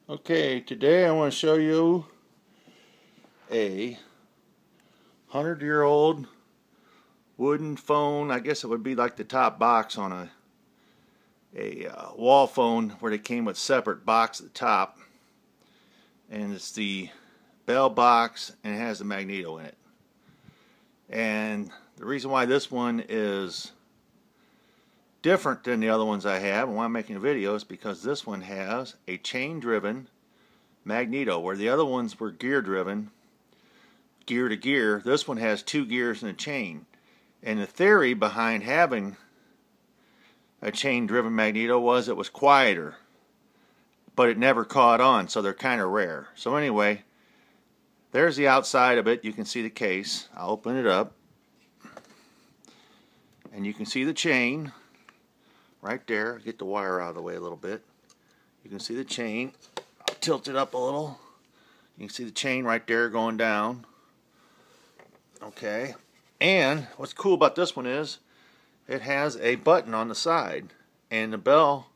Okay, today I want to show you a 100-year-old wooden phone. I guess it would be like the top box on a wall phone where they came with separate box at the top. And it's the bell box and it has the Magneto in it. And the reason why this one is different than the other ones I have and why I'm making a video is because this one has a chain driven Magneto, where the other ones were gear driven, gear to gear. This one has 2 gears and a chain. And the theory behind having a chain driven Magneto was it was quieter, but it never caught on, so they're kind of rare. So anyway, there's the outside of it. You can see the case. I'll open it up and you can see the chain right there. Get the wire out of the way a little bit. You can see the chain. I'll tilt it up a little. You can see the chain right there going down. Okay. And what's cool about this one is it has a button on the side, and the bell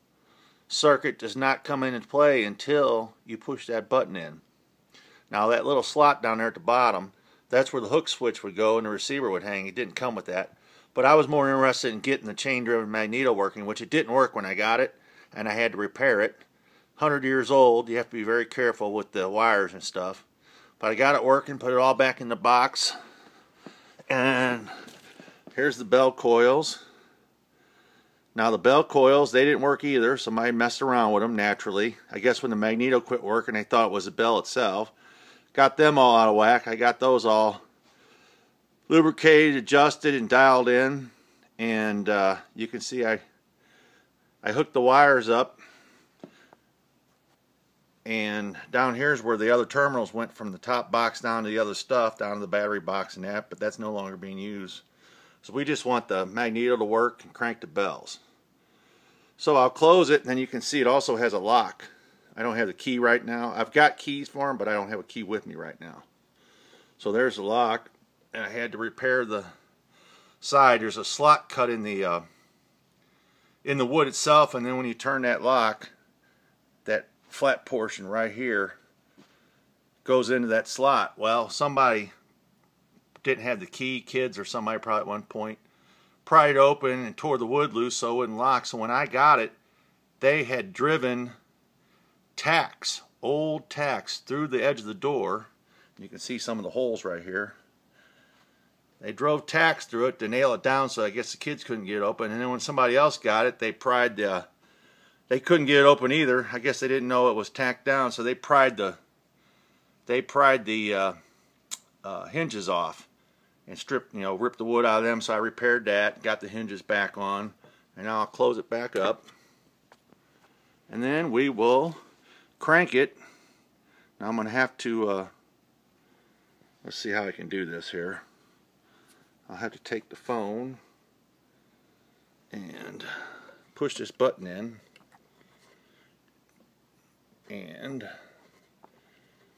circuit does not come into play until you push that button in. Now that little slot down there at the bottom, that's where the hook switch would go and the receiver would hang. It didn't come with that. But I was more interested in getting the chain driven Magneto working, which it didn't work when I got it, and I had to repair it. 100 years old, you have to be very careful with the wires and stuff. But I got it working, put it all back in the box, and here's the bell coils. Now the bell coils, they didn't work either. Somebody messed around with them naturally. I guess when the Magneto quit working, they thought it was the bell itself. Got them all out of whack. I got those all lubricated, adjusted, and dialed in. And you can see I hooked the wires up. And down here is where the other terminals went from the top box down to the other stuff, down to the battery box and that, but that's no longer being used. So we just want the Magneto to work and crank the bells. So I'll close it, and then you can see it also has a lock. I don't have the key right now. I've got keys for them, but I don't have a key with me right now. So there's the lock, and I had to repair the side. There's a slot cut in the wood itself, and then when you turn that lock, that flat portion right here goes into that slot. Well, somebody didn't have the key, kids or somebody probably at one point, pried it open and tore the wood loose so it wouldn't lock. So when I got it, they had driven tacks, old tacks, through the edge of the door. You can see some of the holes right here. They drove tacks through it to nail it down, so I guess the kids couldn't get it open. And then when somebody else got it, they pried they couldn't get it open either. I guess they didn't know it was tacked down, so they pried the hinges off and stripped, ripped the wood out of them. So I repaired that, got the hinges back on, and now I'll close it back up, and then we will crank it. Now I'm going to have to let's see how I can do this here. I'll have to take the phone and push this button in, and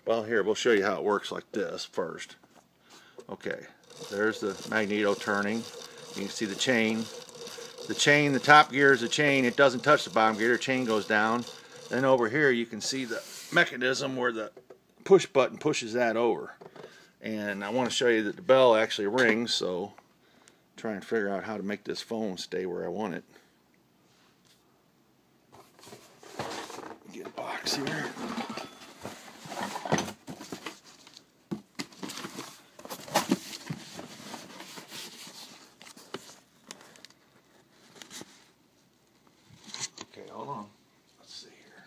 well, here we'll show you how it works like this first. Okay, there's the Magneto turning. You can see the chain. The top gear is the chain. It doesn't touch the bottom gear. The chain goes down. Then over here you can see the mechanism where the push button pushes that over. And I want to show you that the bell actually rings, so try and figure out how to make this phone stay where I want it. Get a box here. Okay, hold on. Let's see here.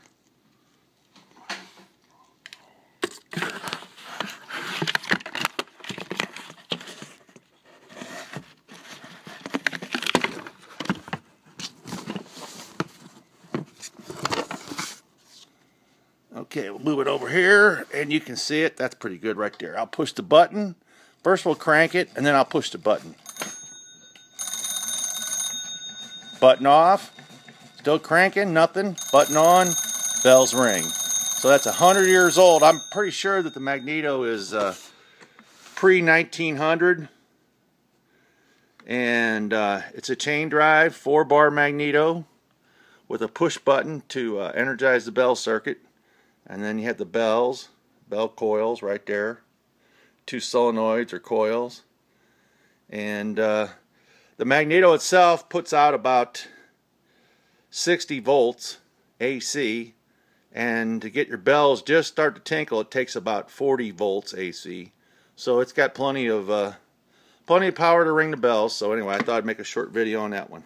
Okay, we'll move it over here, and you can see it. That's pretty good right there. I'll push the button. First we'll crank it, and then I'll push the button. Button off. Still cranking, nothing. Button on, bells ring. So that's 100 years old. I'm pretty sure that the Magneto is pre-1900. And it's a chain drive, 4-bar Magneto with a push button to energize the bell circuit. And then you have the bells, bell coils right there. 2 solenoids or coils. And the Magneto itself puts out about 60 volts AC, and to get your bells just start to tinkle it takes about 40 volts AC. So it's got plenty of power to ring the bells. So anyway, I thought I'd make a short video on that one.